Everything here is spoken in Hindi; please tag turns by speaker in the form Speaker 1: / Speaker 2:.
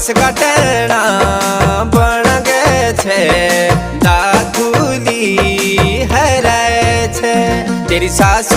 Speaker 1: बांस का टेना बन गए छे, दादुली हराए छे। तेरी सासू